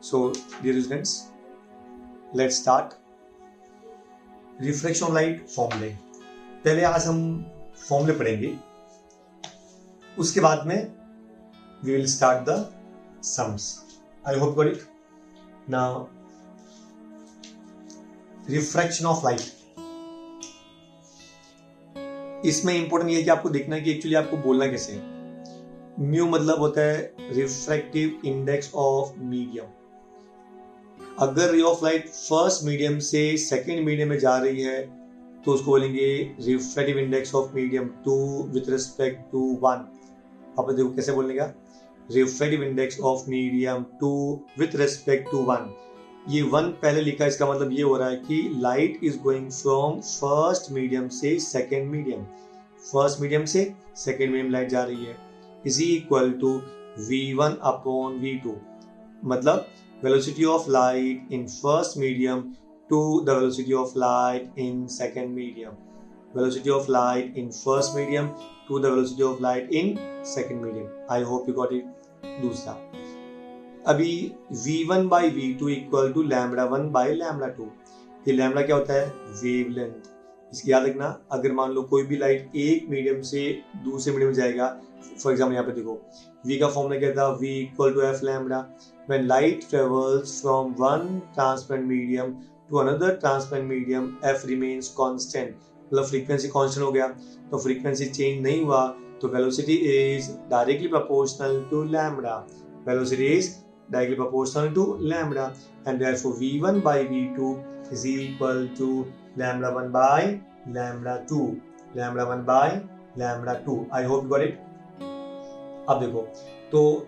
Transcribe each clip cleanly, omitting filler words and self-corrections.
So, dear students, let's start. Refraction of light फॉर्मूले. पहले आज हम फॉर्मूले पढ़ेंगे, उसके बाद में we will start the sums. I hope you got it. Now, refraction of light. इसमें इंपॉर्टेंट ये है कि आपको देखना है कि एक्चुअली आपको बोलना कैसे है. म्यू मतलब होता है रिफ्रैक्टिव इंडेक्स ऑफ मीडियम. अगर ray of light first medium से सेकेंड मीडियम में जा रही है तो उसको बोलेंगे refractive index of medium 2 with respect to 1. आप देखो कैसे बोलने का, refractive index of medium 2 with respect to 1. ये 1 पहले लिखा, इसका मतलब ये हो रहा है कि light is going from first medium से सेकेंड मीडियम. फर्स्ट मीडियम से सेकेंड मीडियम लाइट जा रही है, is equal to v1 upon v2. मतलब velocity of light in first medium to the velocity of light in second medium. Velocity of light in first medium to the velocity of light in second medium. I hope you got it. दूसरा, अभी v1 by v2 equal to lambda 1 by lambda 2. ये lambda क्या होता है? Wavelength. इसकी याद रखना, अगर मान लो कोई भी लाइट एक मीडियम से दूसरे मीडियम में जाएगा, फॉर एग्जाम्पल यहाँ पे देखो v का फॉर्मूला क्या था? v equal to f lambda. When light travels from one transparent medium to another transparent medium, f remains constant. मतलब फ्रीक्वेंसी कांस्टेंट हो गया, तो फ्रीक्वेंसी चेंज नहीं हुआ, तो velocity is directly proportional to lambda. Velocity is directly proportional to lambda, and therefore v1 by v2 is equal to lambda 1 by lambda 2. lambda 1 by lambda 2. I hope you got it. अब देखो, तो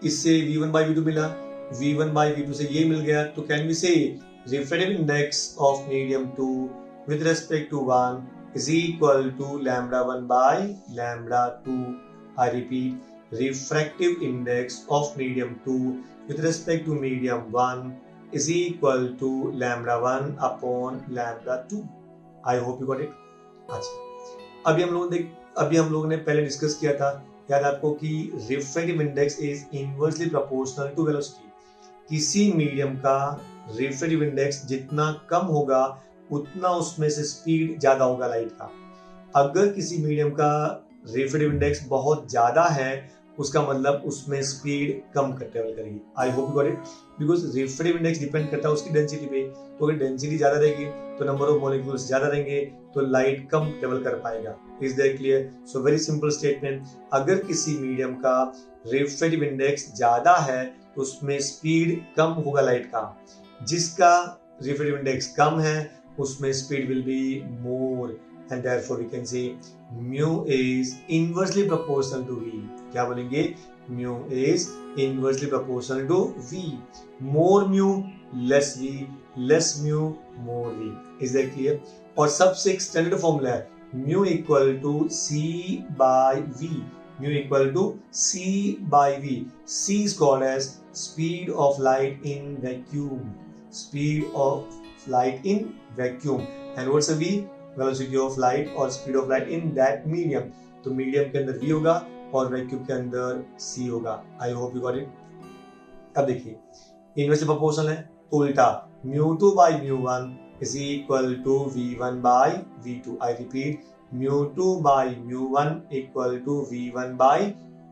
इससे v1 by v2 मिला, v1 by v2 से ये मिल गया, तो can we say refractive index of medium 2 with respect to 1 is equal to lambda 1 by lambda 2. I repeat, refractive index of medium 2 with respect to medium 1 is equal to lambda 1 upon lambda 2. I hope you got it. अच्छा, अभी हम लोगों ने पहले discuss किया था, याद आपको, कि refractive index is inversely proportional to velocity. किसी मीडियम का रिफ्रैक्टिव इंडेक्स जितना कम होगा उतना उसमें से स्पीड ज्यादा होगा लाइट का. अगर किसी मीडियम का रिफ्रैक्टिव इंडेक्स बहुत ज्यादा है, उसका मतलब उसमें स्पीड कम ट्रेवल करेगी. आई hope you got it. Because refractive index depend करता है उसकी डेंसिटी पे, तो अगर डेंसिटी ज्यादा रहेगी तो नंबर ऑफ मॉलिक्यूल्स ज्यादा रहेंगे, तो लाइट कम ट्रेवल कर पाएगा. Is that clear? So very simple statement, अगर किसी मीडियम का रिफ्रैक्टिव इंडेक्स ज्यादा है तो उसमें स्पीड कम होगा लाइट का. जिसका रिफ्रैक्टिव इंडेक्स कम है उसमें speed will be more, and therefore we can say mu is inversely proportional to v. क्या बोलेंगे? mu is inversely proportional to v. more mu less v, less mu more v. is that clear? और सबसे एक standard formula है mu equal to c by v. mu equal to c by v. c is called as speed of light in vacuum. speed of light in vacuum. and what's a v? Velocity of light और speed of light in that medium. तो medium के अंदर v होगा और vacuum के अंदर c होगा. आई hope you got it. अब देखिए, इनवर्सली प्रोपोर्शनल है, तो उल्टा mu2 by mu1 is equal to v1 by v2. I repeat, mu2 by mu1 equal to v1 by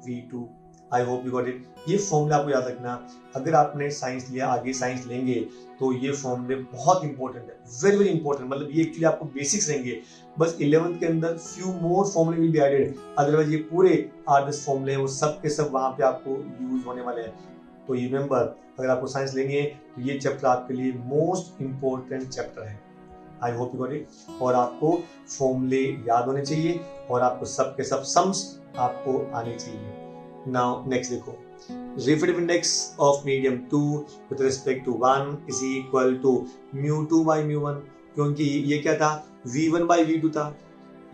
v2. I hope you got it. ये formula आपको याद रखना. अगर आपने साइंस लिया, आगे साइंस लेंगे, तो ये फॉर्मूले बहुत इंपॉर्टेंट है, वेरी वेरी इंपॉर्टेंट. मतलब ये एक्चुअली आपको बेसिक्स रहेंगे. बस 11th के अंदर फ्यू मोर फॉर्मूले विल बी एडेड, अदरवाइज ये पूरे 8-10 फॉर्मूले हैं वो सब के सब वहां पे आपको यूज होने वाले हैं. तो रिमेंबर, अगर आपको साइंस लेनी है तो ये चैप्टर आपके लिए मोस्ट इंपॉर्टेंट चैप्टर है. I hope you got it. और आपको फॉर्मूले याद होने चाहिए और आपको सब के सब सम्स आपको आने चाहिए. नाउ नेक्स्ट देखो, refractive index of medium 2 with respect to 1 is equal to mu2 by mu1. क्योंकि ये क्या था? v1 by v2 था.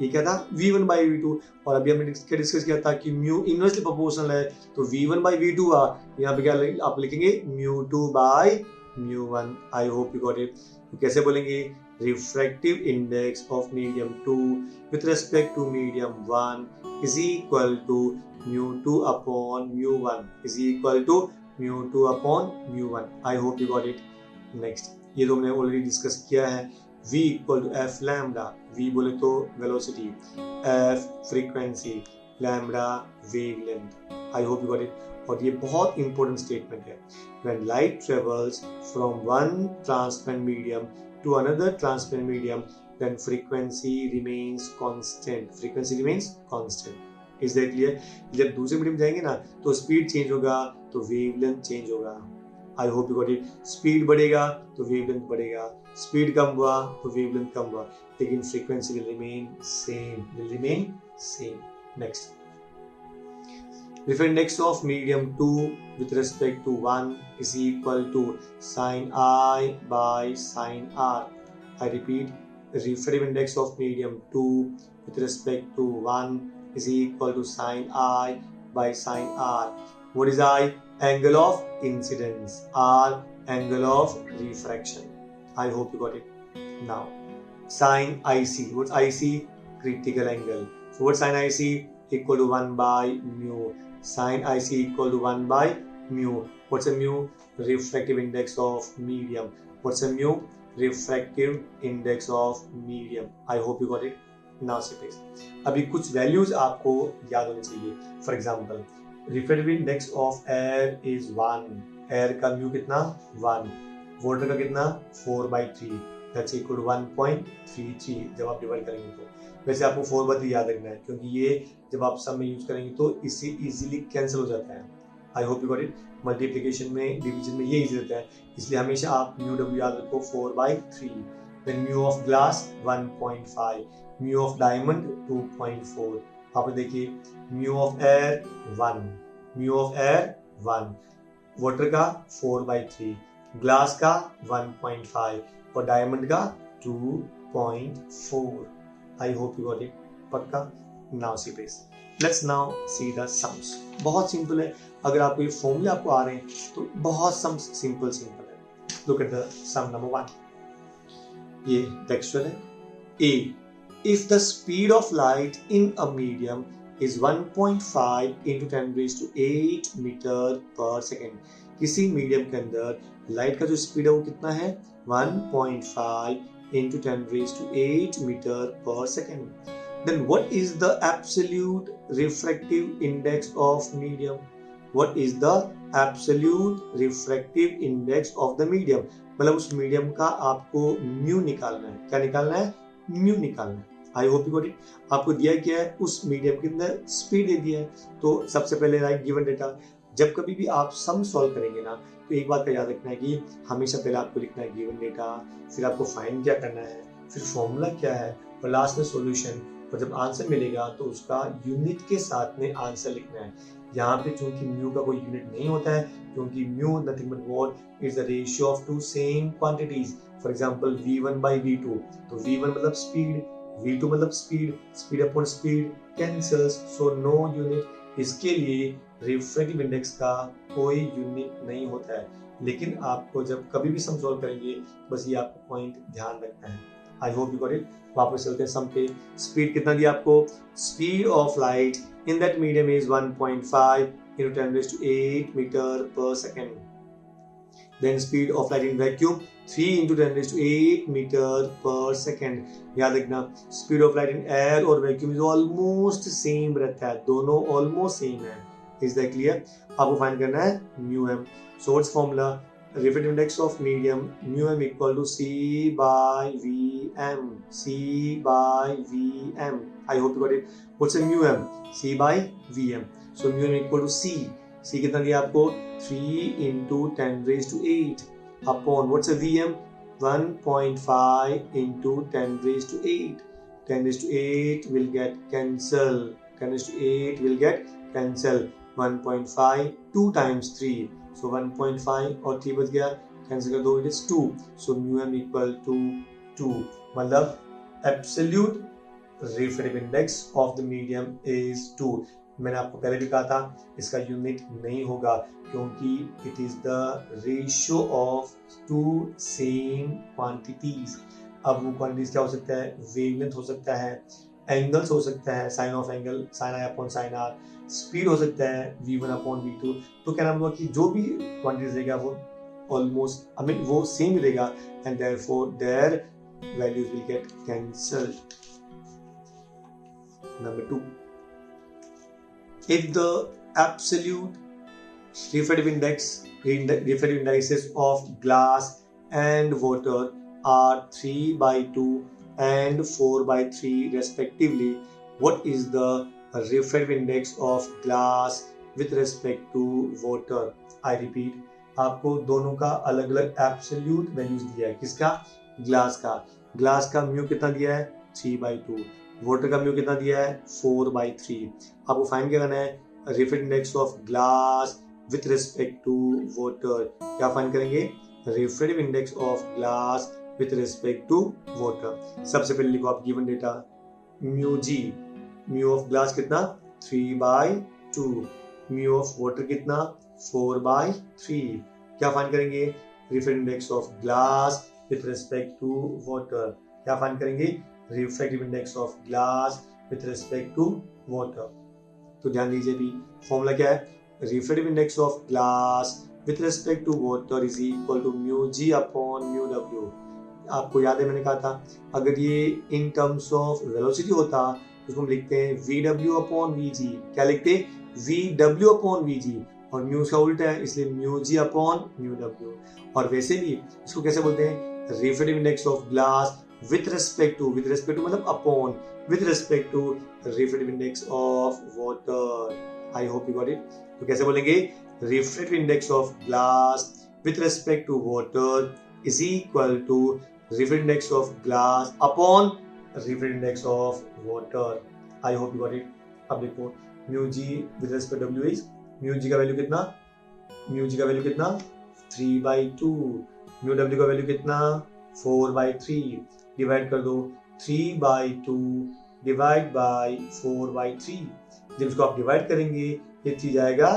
ये क्या था? v1 by v2. और अभी हमने क्या डिस्कस किया था कि म्यू इनवर्सली प्रोपोर्शनल है, तो v1 by v2 हुआ. यहाँ पे क्या आप लिखेंगे? mu2 by mu1. I hope you got it. तो कैसे बोलेंगे? Refractive index of medium 2 with respect to medium 1 is equal to mu2 upon mu1 is equal to mu2 upon mu1. I hope you got it. Next, ये तो हमने already discuss किया है. v equal to f lambda. v बोले तो velocity, f frequency, lambda wavelength. I hope you got it. और ये बहुत इंपॉर्टेंट स्टेटमेंट है. When light travels from one transparent medium to another transparent medium, then frequency remains constant. Frequency remains constant. Is that clear? जब दूसरे medium जाएंगे ना तो speed change होगा तो वेवलेंथ चेंज होगा. आई hope you got it. Speed बढ़ेगा तो वेवलेंथ बढ़ेगा, स्पीड कम हुआ तो वेवलेंथ कम हुआ, लेकिन frequency will remain same. Next, different index of medium 2 with respect to 1 is equal to sin I by sin R. I repeat, the refractive index of medium 2 with respect to 1 is equal to sin I by sin R. What is I? Angle of incidence. R, angle of refraction. I hope you got it. Now, sin IC. What's IC? Critical angle. So what's sin IC? Equal to 1 by mu. Sin IC equal to 1 by mu. What's a mu? Refractive index of medium. What's a mu? Refractive index of medium. I hope you got it. Now see please. अभी कुछ values आपको याद होनी चाहिए. For example, refractive index of air is 1. Air का mu कितना? 1. Water का कितना? 4/3. That's equal to 1.33 जब आप डिवाइड करेंगे तो. वैसे आपको 4/3 याद रखना है क्योंकि ये जब आप सम में यूज करेंगे तो इससे इजीली कैंसिल हो जाता है. I hope you got it. Multiplication में, डिवीजन में ये इजी रहता है, इसलिए हमेशा आप म्यू डब्ल्यू याद रखो 4/3. Then mu of glass 1.5, mu of diamond 2.4. आप देखिए, mu of air 1, mu of air 1, water का 4/3, ग्लास का 1.5 और डायमंड का 2.4. I hope you got it. पक्का. Now see please. Let's now see the sums. बहुत सिंपल है. अगर आपको ये फॉर्मूले आपको आ रहे हैं तो बहुत sums सिंपल है. Look at the sum number 1. ये टेक्सचुअल है. A. If the speed of light in a medium is 1.5 into 10 raised to 8 metre per second. किसी मीडियम के अंदर लाइट का जो स्पीड है वो कितना है? 1.5 into 10 raised to 8 meter per second. Then what is the absolute refractive index of medium? What is the absolute refractive index of the medium? मतलब उस मीडियम का आपको म्यू निकालना है. क्या निकालना है? म्यू निकालना है. I hope you got it. आपको दिया क्या है? उस मीडियम के अंदर स्पीड दे दिया है. तो सबसे पहले राइट गिवन डेटा. जब कभी भी आप सम सॉल्व करेंगे ना तो एक बात का याद रखना है कि हमेशा पहले आपको लिखना है गिवन डेटा, फिर आपको फाइंड क्या करना है, फिर फॉर्मूला क्या है और लास्ट में सॉल्यूशन. और जब आंसर मिलेगा तो उसका यूनिट के साथ में आंसर लिखना है. यहाँ पे चूंकि म्यू का कोई यूनिट नहीं होता है क्योंकि mu nothing but what is the ratio of two same quantities. For example v1 by v2. तो v1 मतलब स्पीड, v2 मतलब speed, speed upon speed cancels, so no unit. इसके लिए रिफ्रैक्टिव इंडेक्स का कोई यूनिट नहीं होता है. लेकिन आपको जब कभी भी सम सॉल्व करेंगे बस ये आपको पॉइंट ध्यान रखना है. I hope you got it. वापस चलते हैं सम पे. स्पीड कितना दिया आपको? Speed of light in that medium is 1.5 into 10 raised to 8 metre per second. Then speed of light in vacuum 3 into 10 raised to 8 meter per second. याद रखना, speed of light in air और vacuum is almost same रहता है, दोनों almost same है. Is that clear? आपको find करना है mu m. So what's formula? Refractive index of medium mu m equal to c by vm. C by vm. I hope you got it. What's a mu m? C by vm. So mu m equal to c. C कितना दिया आपको? 3 into 10 raised to 8 upon what's a Vm? 1.5 into 10 raised to 8. 10 raised to 8 will get cancel. 10 raised to 8 will get cancel. 1.5 2 times 3. So 1.5 और 3 बच गया, cancel कर दो, it is 2. So mu m equal to 2. मतलब absolute refractive index of the medium is 2. मैंने आपको पहले भी कहा था इसका यूनिट नहीं होगा क्योंकि it is the ratio of two same quantities. अब वो क्वांटिटीज क्या हो सकता है? वेवलेंथ हो सकता है, एंगल्स हो सकता है sine of angle sine i upon sine r, speed हो सकता है v1 अपॉन v2। तो क्या नाम हुआ कि जो भी क्वांटिटीज रहेगा वो ऑलमोस्ट आई मीन वो सेम रहेगा and therefore there values will get cancelled. Number 2, if the absolute refractive indices of glass and water are 3/2 and 4/3 respectively, what is the refractive index of glass with respect to water? I repeat, आपको दोनों का अलग अलग absolute values दिया है। किसका? Glass का mu कितना दिया है? 3/2। वाटर का म्यू कितना दिया है? 4/3। आपको फाइंड क्या करना है? Refractive index of glass with respect to water. क्या फाइंड करेंगे? Refractive index of glass with respect to water. सबसे पहले लिखो आप given data, mu g, mu of glass कितना? 3/2, म्यू ऑफ वाटर कितना? 4/3। क्या फाइंड करेंगे? Refractive index of glass with respect to water. क्या फाइंड करेंगे? Refractive index of glass with respect to water. तो ध्यान दीजिए भी, फॉर्मूला क्या है? Refractive index of glass with respect to water is equal to mu g upon mu डब्ल्यू। आपको याद है मैंने कहा था अगर ये इन टर्म्स ऑफ वेलोसिटी होता तो उसको हम लिखते हैं VW अपॉन VG। क्या लिखते हैं? VW अपॉन VG, और म्यू का उल्टा है इसलिए mu g upon mu W. और वैसे भी इसको कैसे बोलते हैं? Refractive index of glass with respect to मतलब upon, with respect to refractive index of water. I hope you got it. तो कैसे बोलेंगे? refractive index of glass with respect to water is equal to refractive index of glass upon refractive index of water. I hope you got it. अब देखो mu g with respect to w is, mu g का value कितना? Mu g का value कितना? 3/2। Mu W का value कितना? 4/3। Divide कर दो 3/2 डिवाइड बाई 4/3। जब इसको आप डिवाइड करेंगे ये 3 जाएगा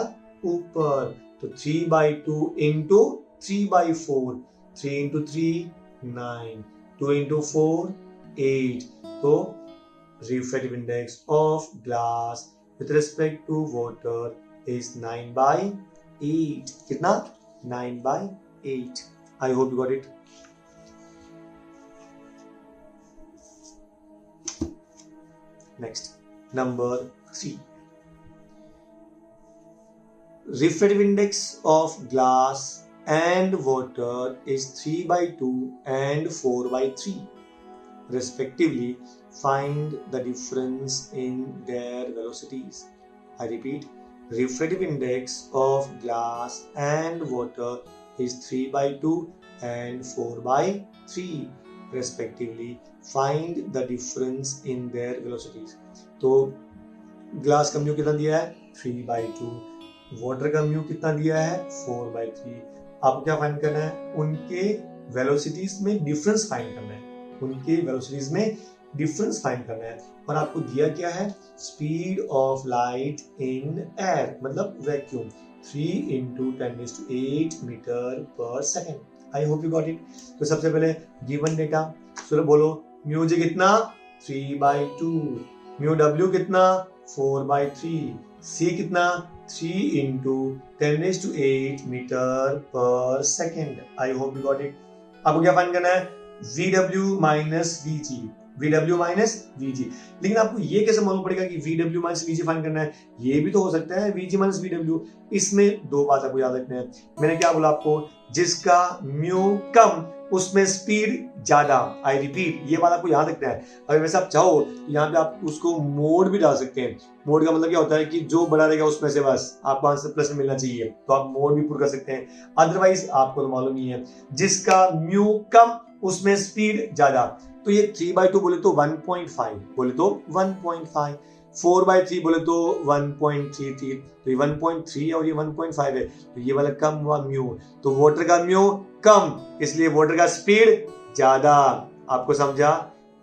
ऊपर, तो 3/2 इंटू 3/4, 3 इंटू 3 9, 2 इंटू 4 8। तो refractive index of glass with respect to water is 9/8। कितना? 9/8। I hope you got it. Next, number 3. Refractive index of glass and water is 3/2 and 4/3 respectively. Find the difference in their velocities. I repeat, refractive index of glass and water is 3/2 and 4/3 respectively. Find the difference in their velocities. तो glass का mu कितना दिया है? 3/2। Water का mu कितना दिया है? 4/3। आपको क्या फाइंड करना है? उनके वेलोसिटीज में डिफरेंस फाइंड करना है। उनके वेलोसिटीज में डिफरेंस फाइंड करना है। और आपको दिया क्या है? Speed of light in air मतलब vacuum 3 × 10⁸ metre per second. I hope you got it. तो सबसे पहले गिवन डेटा, चलो बोलो म्यू जी कितना? 3/2। म्यू डब्ल्यू कितना? 4/3। सी कितना? 3 × 10⁸ metre per second. I hope you got it. आपको क्या फाइंड करना है? VW minus VG, VW minus VG। लेकिन आपको ये कैसे मालूम पड़ेगा कि VW माइनस VG फाइंड करना है? ये भी तो हो सकता है VG माइनस VW। इसमें दो बात आपको याद रखना है। मैंने क्या बोला आपको? जिसका म्यू कम उसमें स्पीड ज्यादा। आई रिपीट, ये बात आपको याद रखना है। अगर वैसे आप चाहो तो यहाँ पे आप उसको मोड भी डाल सकते हैं। मोड का मतलब क्या होता है कि जो बड़ा रहेगा उसमें से बस आपको आंसर प्लस में मिलना चाहिए, तो आप मोड भी पूरा कर सकते हैं। अदरवाइज आपको तो मालूम ही है, जिसका म्यू कम उसमें स्पीड ज्यादा। तो ये 3/2 बोले तो 1.5, बोले तो 1.5, 4/3 बोले तो 1.33। तो ये 1.3 और ये 1.5 है, तो ये वाला कम हुआ म्यू। तो वाटर का म्यू कम इसलिए वाटर का स्पीड ज्यादा। आपको समझा?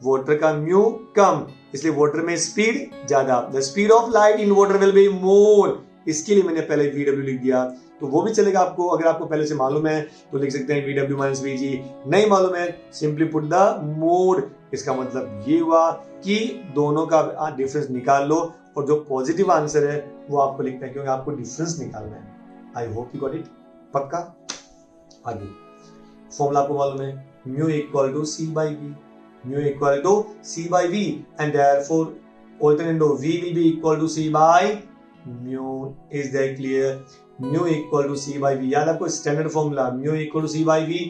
वाटर का म्यू कम इसलिए वाटर में स्पीड ज्यादा। The speed of light in water will be more. इसके लिए मैंने पहले VW लिख दिया, तो वो भी चलेगा आपको। अगर आपको पहले से मालूम है तो लिख सकते हैं VW माइनस VG। नहीं मालूम है, सिंपली पुट द मोड इसका मतलब ये हुआ कि दोनों का डिफरेंस निकाल लो और जो पॉजिटिव आंसर है वो आपको लिखना है, क्योंकि आपको डिफरेंस निकालना है। I hope you got it. पक्का? आगे फॉर्मूला आपको मालूम है, mu equal to c by v, mu equal to c by v and therefore alternative v will be equal to c by mu. Is that clear? Mu equal to c by v, याद आपको standard formula, mu equal to c by v,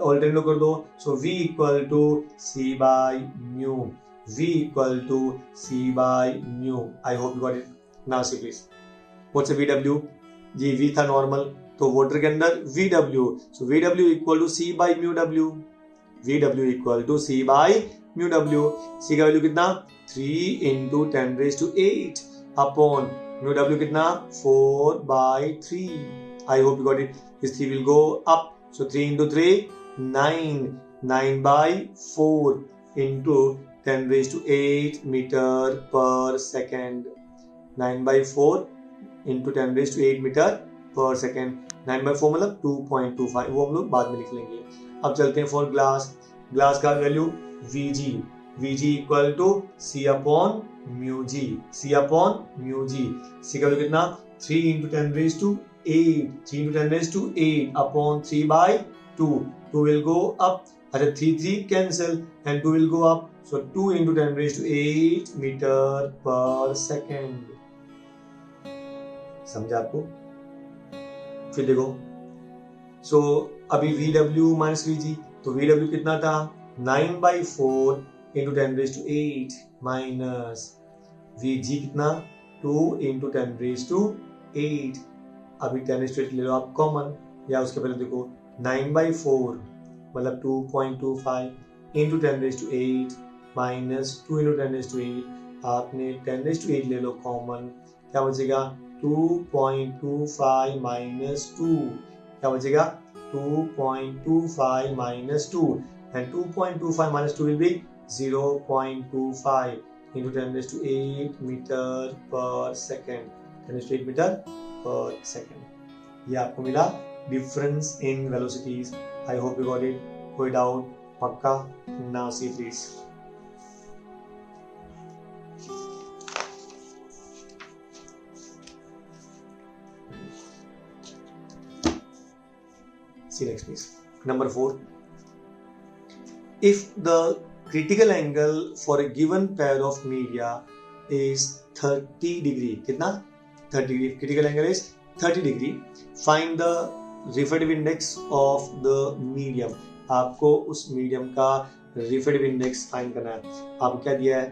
alternative कर दो, so v equal to c by mu, v equal to c by mu. I hope you got it. Now see please, what's a vw? जी v था normal, तो water के अंदर vw, so vw equal to c by mu w, vw equal to c by mu w। सी का value कितना? 3 into 10 raised to 8 upon mu w कितना? 4 by 3। I hope you got it. This 3 will go up. So 3 into 3, 9. 9 by 4 into 10 raised to 8 meter per second. 9 by 4 into 10 raised to 8 meter per second. 9 by 4 मतलब 2.25, वो हम लोग बाद में लिख लेंगे। अब चलते हैं फॉर ग्लास। ग्लास का value Vg, Vg equal to C upon mu g, C upon mu g. C का वैल्यू कितना? 3 into 10 raised to 8, 3 into 10 raised to 8 upon 3 by 2, 2 will go up, अच्छा 3 cancel and 2 will go up, so 2 into 10 raised to 8 meter per second। समझा आपको? फिर देखो, सो अभी VW minus VG, तो VW कितना था? 9 by 4 into 10 raised to 8 minus VG कितना? 2 into 10 raised to 8। अभी 10 raised to 8 ले लो आप कॉमन, या उसके पहले देखो 9 by 4 मतलब 2.25 into 10 raised to 8 minus 2 into 10 raised to 8। आपने 10 raised to 8 ले लो कॉमन, क्या बचेगा? 2.25 माइनस 2, क्या बचेगा? 2.25 minus 2, and 2.25 minus 2 will be 0.25 into 10 raised to 8 meter per second, 10 raised to 8 meter per second। ये आपको मिला difference in velocities. I hope you got it. कोई डाउट? पक्का? Now see please, see next please, number 4, if the critical angle for a given pair of media is 30 degree, कितना? 30 degree, critical angle is 30 degree, find the refractive index of the medium। आपको उस medium का refractive index find करना है। आपको क्या दिया है?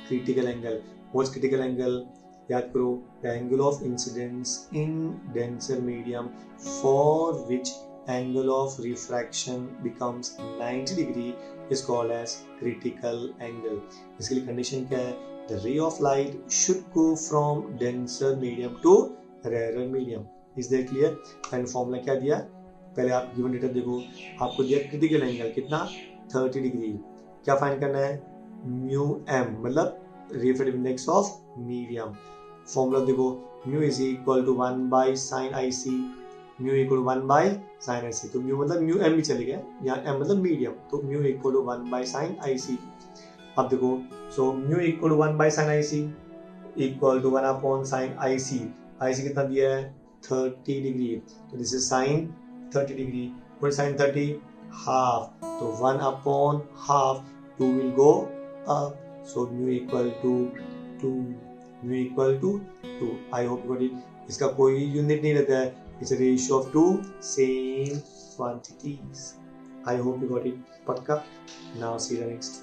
critical angle। what's critical angle? याद करो, the angle of incidence in denser medium for which angle of refraction becomes 90 degree is called as critical angle। इसके लिए कंडीशन क्या है? The ray of light should go from denser medium to rarer medium। Is that clear? And formula क्या दिया? पहले आप given data देखो, आपको दिया क्रिटिकल एंगल कितना? 30 डिग्री। क्या फाइंड करना है? म्यू एम मतलब refractive index of medium. Formula देखो, mu is equal to 1 by sine i c, mu equal to 1 by sine i c, तो म्यू मतलब म्यू एम भी चले गया, यहाँ एम मतलब मीडियम, तो mu equal to 1 by sine i c. अब देखो, so mu equal to 1 by sine i c equal to 1 upon sine i c. I c कितना दिया है? 30 डिग्री, तो this is sine 30 degree. What sine 30? Half, तो 1 upon half, 2 will go up, so mu equal to 2, mu equal to 2। I hope you got it. इसका कोई unit नहीं रहता है, it's a ratio of two same quantities। I hope you got it। पक्का? Now see the next।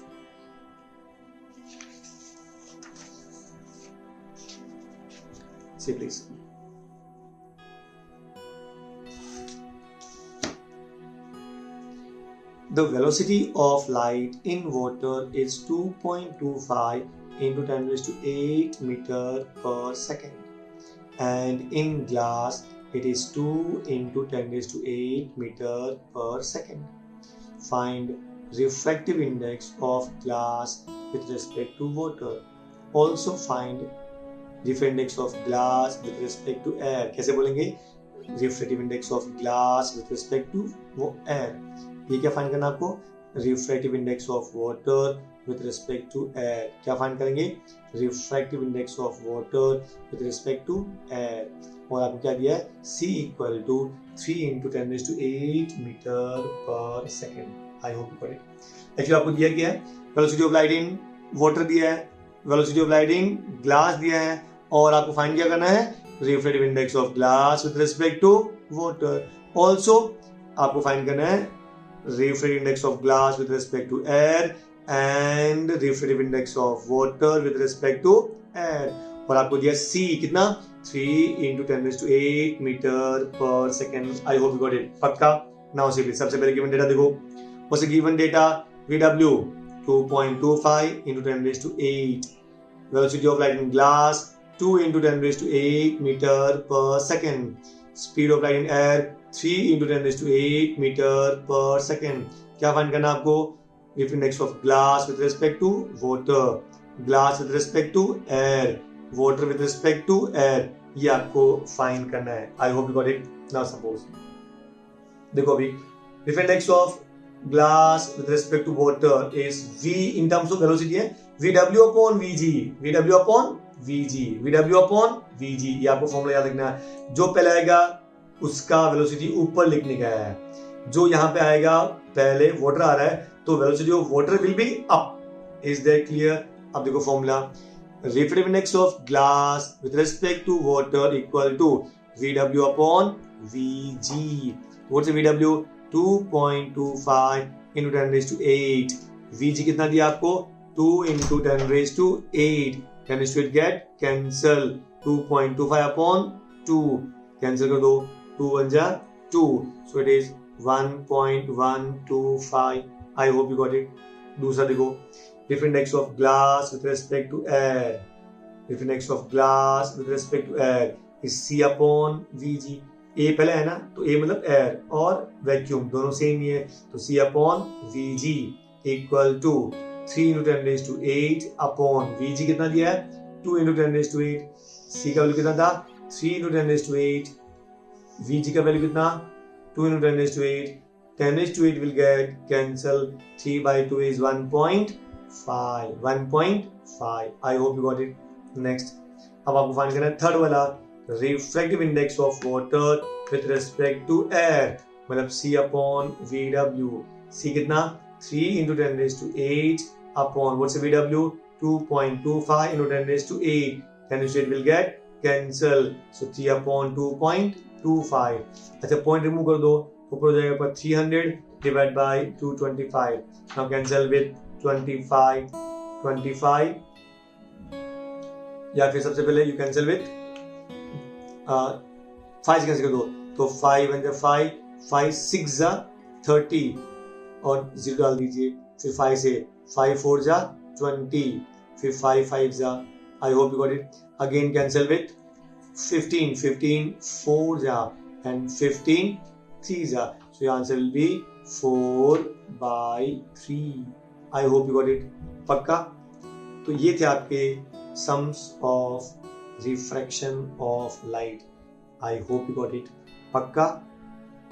See please। The velocity of light in water is 2.25 into 10 raised to 8 meter per second, and in glass it is 2 into 10 raised to 8 meter per second। Find refractive index of glass with respect to water। Also find refractive index of glass with respect to air। कैसे बोलेंगे? refractive index of glass with respect to वो air। ये क्या find करना आपको? Refractive index of water with respect to air. क्या find करेंगे? Refractive index of water with respect to air. और आपको क्या दिया है? C equal to 3 × 10⁸ metre per second. I hope you got it. Actually आपको दिया क्या है? Velocity of light in water दिया है, velocity of light in glass दिया है, और आपको फाइंड क्या करना है? Refractive index of glass with respect to water. Also आपको फाइंड करना है refractive index of glass with respect to air and refractive index of water with respect to air. और आपको दिया C कितना? 3 × 10⁸ metre per second. I hope you got it. पक्का? Now see सबसे पहले गिवन डेटा देखो। What's the given data? VW 2.25 × 10⁸. Velocity of light in glass 2 × 10⁸ metre per second. Speed of light in air 3 × 10⁸ metre per second. क्या find करना आपको? Refractive index of glass with respect to water, glass with respect to air, water with respect to air, ये आपको find करना है। I hope you got it. Now suppose देखो अभी refractive index of glass with respect to water is V in terms of velocity है VW upon VG, VW upon VG, VW upon VG। ये आपको formula याद रखना है। जो पहले आएगा उसका वेलोसिटी ऊपर लिखने का है। जो यहाँ पे आएगा पहले वाटर आ रहा है तो velocity of water will be up. Is that clear? अब देखो formula refractive index of glass with respect to water equal to VW upon VG। What's VW? 2.25 × 10⁸. VG कितना दिया आपको? 2 × 10⁸. 10⁸ get cancel, 2.25 upon 2 cancel कर दो, 2 1 जा 2, so it is 1.125। I hope you got it। दूसरा देखो refractive index of glass with respect to air, refractive index of glass with respect to air is C upon VG। ए पहले है ना, तो ए मतलब एयर और वैक्यूम दोनों सेम ही है, तो C upon VG equal to 3 × 10⁸ upon VG कितना दिया है? 2 × 10⁸. C का वैल्यू कितना था? 3 × 10⁸. VG का वैल्यू कितना? 2 × 10⁸. 10⁸ will get cancel, 3/2 is 1.5, 1.5। I hope you got it। next अब आपको फाइंड करना है थर्ड वाला refractive index of water with respect to air, मतलब C upon VW। C कितना? 3 × 10⁸ upon what's the VW? 2.25 × 10⁸. 10⁸ will get cancel, so 3 upon 2.25। अच्छा point remove कर दो, ऊपर हो जाएगा पर 300 divide by 225। Now cancel with 25 या फिर सबसे पहले यू कैंसिल विद 5 कैंसिल कर दो, तो 5 1 5, 5 6 जा 30 और 0 डाल दीजिए, फिर 5 से 5 4 जा 20, फिर 5 5 जा। आई hope you got it. Again cancel with 15 4 जा एंड 15 3 जा, so your answer will be 4/3। I hope you got it. पक्का? तो ये थे आपके sums of refraction of light. I hope you got it. पक्का?